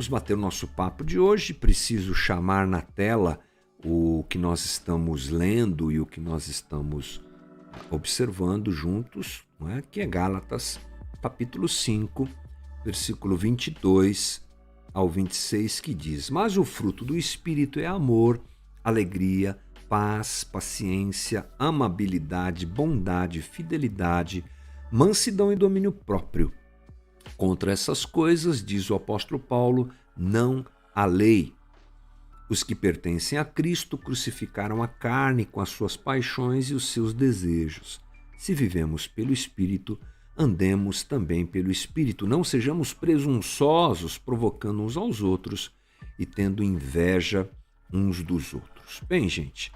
vamos bater o nosso papo de hoje. Preciso chamar na tela o que nós estamos lendo e o que nós estamos observando juntos, não é? Que é Gálatas, capítulo 5, versículo 22 ao 26, que diz: Mas o fruto do Espírito é amor, alegria, paz, paciência, amabilidade, bondade, fidelidade, mansidão e domínio próprio. Contra essas coisas, diz o apóstolo Paulo, não há lei. Os que pertencem a Cristo crucificaram a carne com as suas paixões e os seus desejos. Se vivemos pelo Espírito, andemos também pelo Espírito. Não sejamos presunçosos, provocando uns aos outros e tendo inveja uns dos outros. Bem, gente,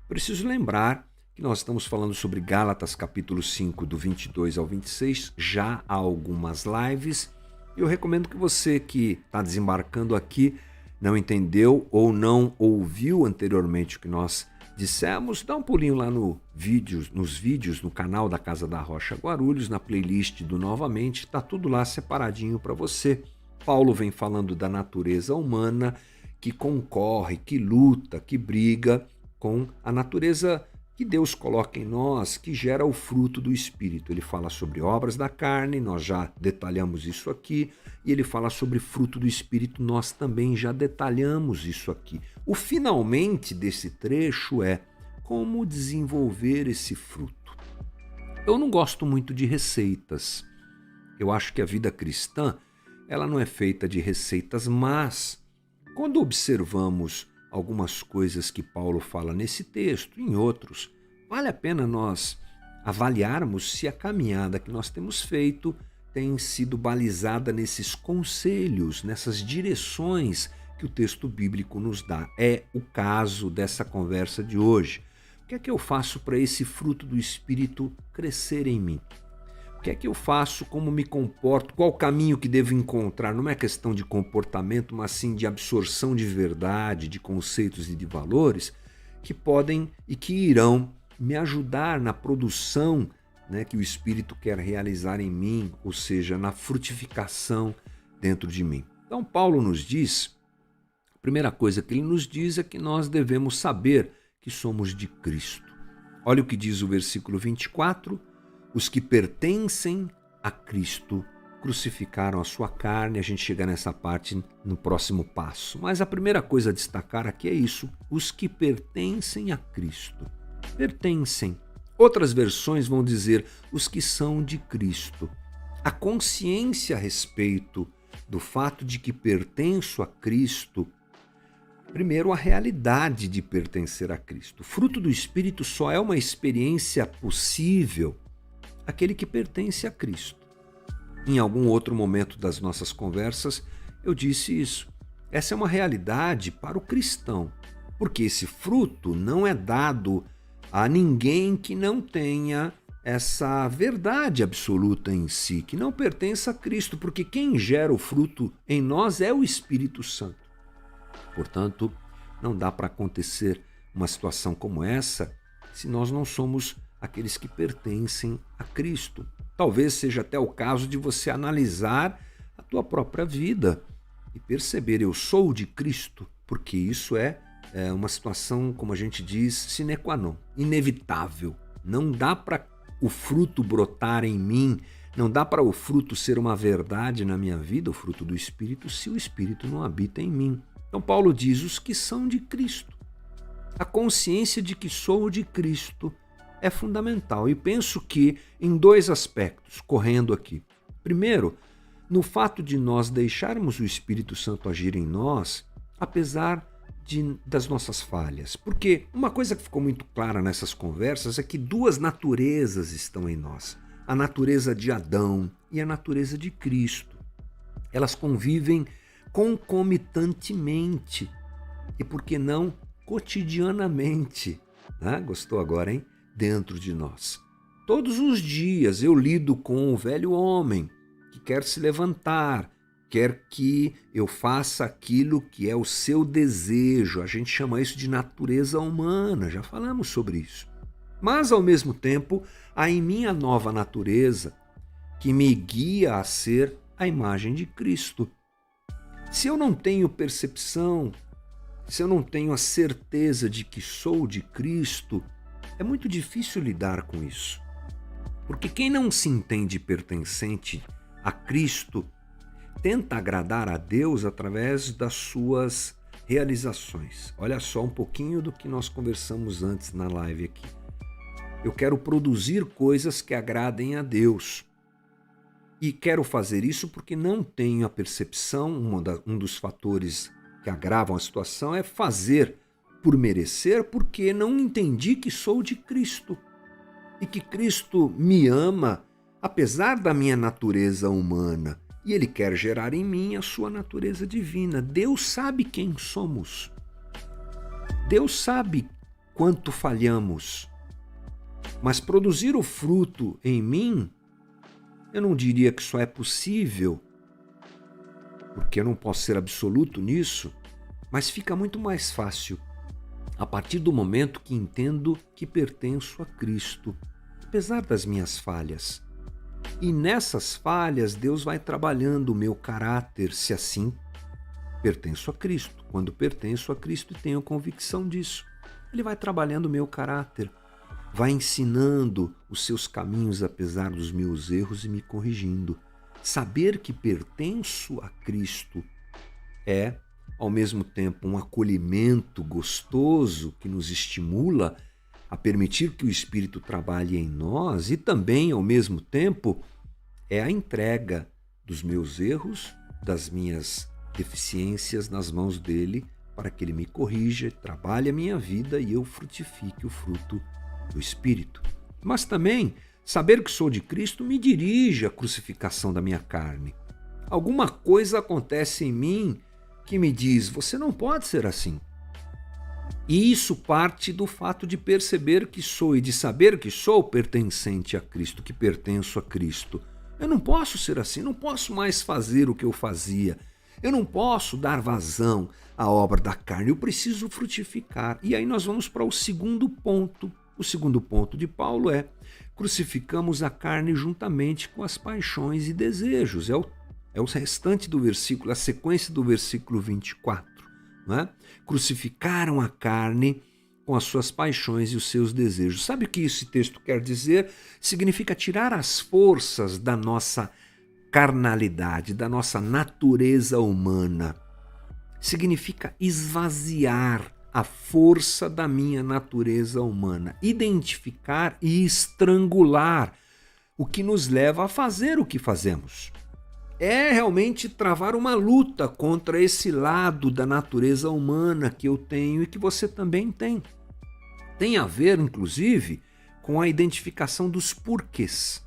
preciso lembrar que nós estamos falando sobre Gálatas capítulo 5, do 22 ao 26, já há algumas lives. Eu recomendo que você que está desembarcando aqui, não entendeu ou não ouviu anteriormente o que nós dissemos, dá um pulinho lá nos vídeos no canal da Casa da Rocha Guarulhos, na playlist do Novamente, está tudo lá separadinho para você. Paulo vem falando da natureza humana que concorre, que luta, que briga com a natureza que Deus coloca em nós, que gera o fruto do Espírito. Ele fala sobre obras da carne, nós já detalhamos isso aqui, e ele fala sobre fruto do Espírito, nós também já detalhamos isso aqui. O finalmente desse trecho é como desenvolver esse fruto. Eu não gosto muito de receitas. Eu acho que a vida cristã, ela não é feita de receitas, mas quando observamos algumas coisas que Paulo fala nesse texto, em outros, vale a pena nós avaliarmos se a caminhada que nós temos feito tem sido balizada nesses conselhos, nessas direções que o texto bíblico nos dá. É o caso dessa conversa de hoje. O que é que eu faço para esse fruto do Espírito crescer em mim? O que é que eu faço, como me comporto, qual o caminho que devo encontrar? Não é questão de comportamento, mas sim de absorção de verdade, de conceitos e de valores que podem e que irão me ajudar na produção, né, que o Espírito quer realizar em mim, ou seja, na frutificação dentro de mim. Então Paulo nos diz, a primeira coisa que ele nos diz é que nós devemos saber que somos de Cristo. Olha o que diz o versículo 24, os que pertencem a Cristo crucificaram a sua carne. A gente chega nessa parte no próximo passo. Mas a primeira coisa a destacar aqui é isso, os que pertencem a Cristo. Pertencem. Outras versões vão dizer os que são de Cristo. A consciência a respeito do fato de que pertenço a Cristo, primeiro, a realidade de pertencer a Cristo. O fruto do Espírito só é uma experiência possível aquele que pertence a Cristo. Em algum outro momento das nossas conversas, eu disse isso. Essa é uma realidade para o cristão, porque esse fruto não é dado a ninguém que não tenha essa verdade absoluta em si, que não pertence a Cristo, porque quem gera o fruto em nós é o Espírito Santo. Portanto, não dá para acontecer uma situação como essa se nós não somos aqueles que pertencem a Cristo. Talvez seja até o caso de você analisar a tua própria vida e perceber, eu sou de Cristo, porque isso é uma situação, como a gente diz, sine qua non, inevitável. Não dá para o fruto brotar em mim, não dá para o fruto ser uma verdade na minha vida, o fruto do Espírito, se o Espírito não habita em mim. Então Paulo diz, os que são de Cristo. A consciência de que sou de Cristo é fundamental, e penso que em dois aspectos, correndo aqui. Primeiro, no fato de nós deixarmos o Espírito Santo agir em nós, apesar das nossas falhas. Porque uma coisa que ficou muito clara nessas conversas é que duas naturezas estão em nós. A natureza de Adão e a natureza de Cristo. Elas convivem concomitantemente e, por que não, cotidianamente. Ah, gostou agora, hein? Dentro de nós. Todos os dias eu lido com o velho homem que quer se levantar, quer que eu faça aquilo que é o seu desejo. A gente chama isso de natureza humana, já falamos sobre isso. Mas, ao mesmo tempo, há em mim a nova natureza que me guia a ser a imagem de Cristo. Se eu não tenho percepção, se eu não tenho a certeza de que sou de Cristo, é muito difícil lidar com isso. Porque quem não se entende pertencente a Cristo tenta agradar a Deus através das suas realizações. Olha só um pouquinho do que nós conversamos antes na live aqui. Eu quero produzir coisas que agradem a Deus. E quero fazer isso porque não tenho a percepção, um dos fatores que agravam a situação é fazer por merecer, porque não entendi que sou de Cristo. E que Cristo me ama, apesar da minha natureza humana. E Ele quer gerar em mim a sua natureza divina. Deus sabe quem somos. Deus sabe quanto falhamos. Mas produzir o fruto em mim, eu não diria que só é possível, porque eu não posso ser absoluto nisso, mas fica muito mais fácil a partir do momento que entendo que pertenço a Cristo, apesar das minhas falhas. E nessas falhas, Deus vai trabalhando o meu caráter, se assim pertenço a Cristo. Quando pertenço a Cristo e tenho convicção disso, Ele vai trabalhando o meu caráter, vai ensinando os seus caminhos apesar dos meus erros e me corrigindo. Saber que pertenço a Cristo é, ao mesmo tempo, um acolhimento gostoso que nos estimula a permitir que o Espírito trabalhe em nós e também, ao mesmo tempo, é a entrega dos meus erros, das minhas deficiências nas mãos dele para que ele me corrija, trabalhe a minha vida e eu frutifique o fruto do Espírito. Mas também, saber que sou de Cristo me dirige à crucificação da minha carne. Alguma coisa acontece em mim que me diz, você não pode ser assim. E isso parte do fato de perceber que sou e de saber que sou pertencente a Cristo, que pertenço a Cristo. Eu não posso ser assim, não posso mais fazer o que eu fazia. Eu não posso dar vazão à obra da carne, eu preciso frutificar. E aí nós vamos para o segundo ponto. O segundo ponto de Paulo é: crucificamos a carne juntamente com as paixões e desejos. É o restante do versículo, a sequência do versículo 24. Não é? Crucificaram a carne com as suas paixões e os seus desejos. Sabe o que esse texto quer dizer? Significa tirar as forças da nossa carnalidade, da nossa natureza humana. Significa esvaziar a força da minha natureza humana, identificar e estrangular o que nos leva a fazer o que fazemos. É realmente travar uma luta contra esse lado da natureza humana que eu tenho e que você também tem. Tem a ver, inclusive, com a identificação dos porquês.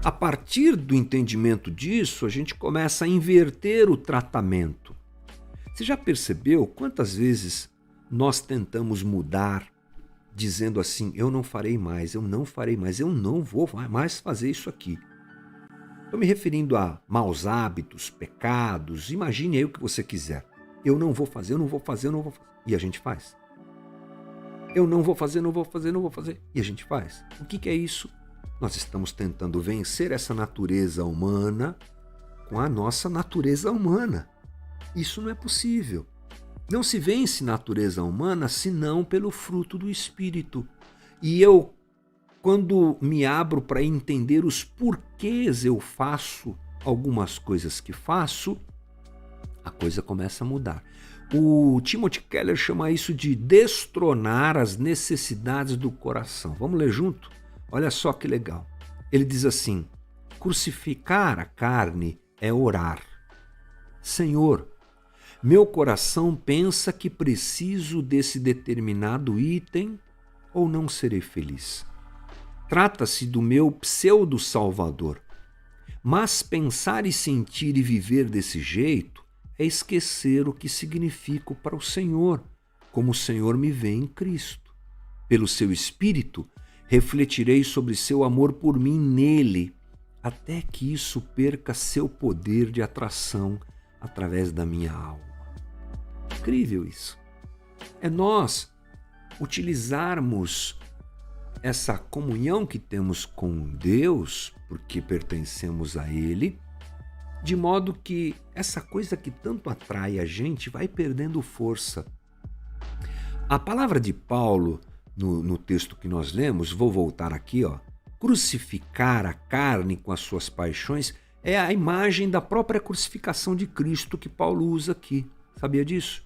A partir do entendimento disso, a gente começa a inverter o tratamento. Você já percebeu quantas vezes nós tentamos mudar, dizendo assim, eu não farei mais, eu não farei mais, eu não vou mais fazer isso aqui. Estou me referindo a maus hábitos, pecados, imagine aí o que você quiser. Eu não vou fazer, eu não vou fazer, eu não vou fazer. E a gente faz. Eu não vou fazer, não vou fazer, não vou fazer. E a gente faz. O que é isso? Nós estamos tentando vencer essa natureza humana com a nossa natureza humana. Isso não é possível. Não se vence natureza humana senão pelo fruto do Espírito. E eu, quando me abro para entender os porquês eu faço algumas coisas que faço, a coisa começa a mudar. O Timothy Keller chama isso de destronar as necessidades do coração. Vamos ler junto? Olha só que legal. Ele diz assim: crucificar a carne é orar. Senhor, meu coração pensa que preciso desse determinado item ou não serei feliz. Trata-se do meu pseudo-salvador. Mas pensar e sentir e viver desse jeito é esquecer o que significo para o Senhor, como o Senhor me vê em Cristo. Pelo seu Espírito, refletirei sobre seu amor por mim nele, até que isso perca seu poder de atração através da minha alma. Incrível isso. É nós utilizarmos essa comunhão que temos com Deus, porque pertencemos a Ele, de modo que essa coisa que tanto atrai a gente vai perdendo força. A palavra de Paulo, no texto que nós lemos, vou voltar aqui, crucificar a carne com as suas paixões, é a imagem da própria crucificação de Cristo que Paulo usa aqui. Sabia disso?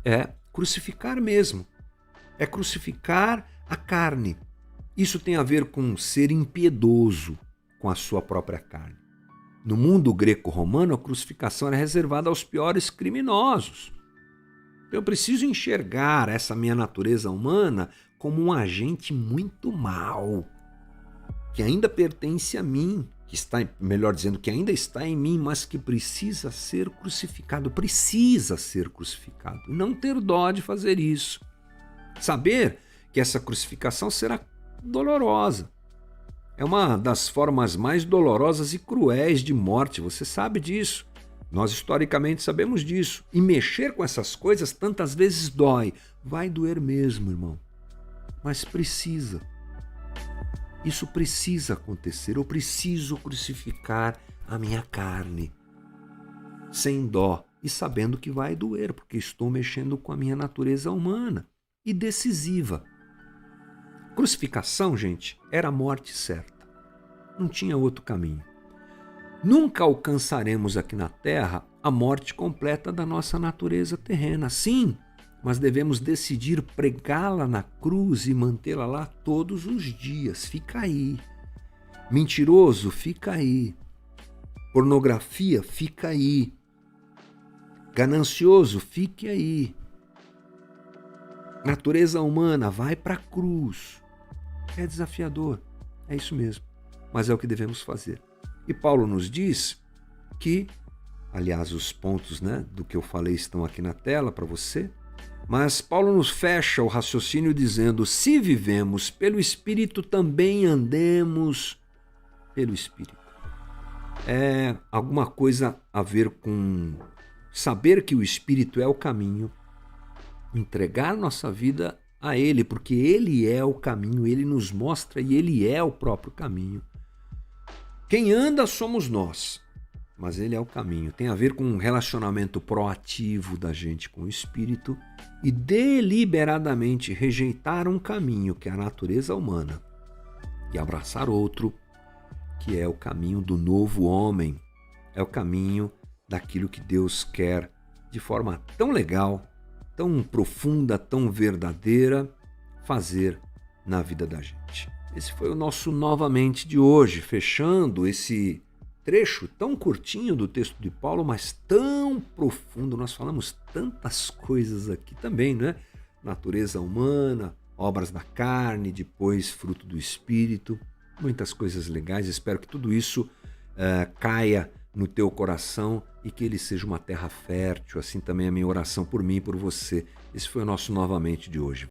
É crucificar mesmo. É crucificar a carne. Isso tem a ver com ser impiedoso com a sua própria carne. No mundo greco-romano, a crucificação era reservada aos piores criminosos. Eu preciso enxergar essa minha natureza humana como um agente muito mau, que ainda pertence a mim, que está, melhor dizendo, que ainda está em mim, mas que precisa ser crucificado. Precisa ser crucificado. E não ter dó de fazer isso. Saber que essa crucificação será dolorosa. É uma das formas mais dolorosas e cruéis de morte, você sabe disso. Nós historicamente sabemos disso. E mexer com essas coisas tantas vezes dói. Vai doer mesmo, irmão. Mas precisa. Isso precisa acontecer. Eu preciso crucificar a minha carne. Sem dó e sabendo que vai doer, porque estou mexendo com a minha natureza humana. E decisiva. Crucificação, gente, era a morte certa. Não tinha outro caminho. Nunca alcançaremos aqui na Terra a morte completa da nossa natureza terrena. Sim, mas devemos decidir pregá-la na cruz e mantê-la lá todos os dias. Fica aí. Mentiroso, fica aí. Pornografia, fica aí. Ganancioso, fique aí. Natureza humana, vai para a cruz. É desafiador, é isso mesmo, mas é o que devemos fazer. E Paulo nos diz que, aliás, os pontos do que eu falei estão aqui na tela para você, mas Paulo nos fecha o raciocínio dizendo: se vivemos pelo Espírito, também andemos pelo Espírito. É alguma coisa a ver com saber que o Espírito é o caminho, entregar nossa vida a Ele, porque Ele é o caminho, Ele nos mostra e Ele é o próprio caminho. Quem anda somos nós, mas Ele é o caminho. Tem a ver com um relacionamento proativo da gente com o Espírito e deliberadamente rejeitar um caminho que é a natureza humana e abraçar outro, que é o caminho do novo homem, é o caminho daquilo que Deus quer de forma tão legal, tão profunda, tão verdadeira, fazer na vida da gente. Esse foi o nosso Novamente de hoje, fechando esse trecho tão curtinho do texto de Paulo, mas tão profundo. Nós falamos tantas coisas aqui também, né? Natureza humana, obras da carne, depois fruto do Espírito, muitas coisas legais. Espero que tudo isso caia no teu coração e que ele seja uma terra fértil. Assim também é a minha oração por mim e por você. Esse foi o nosso Novamente de hoje.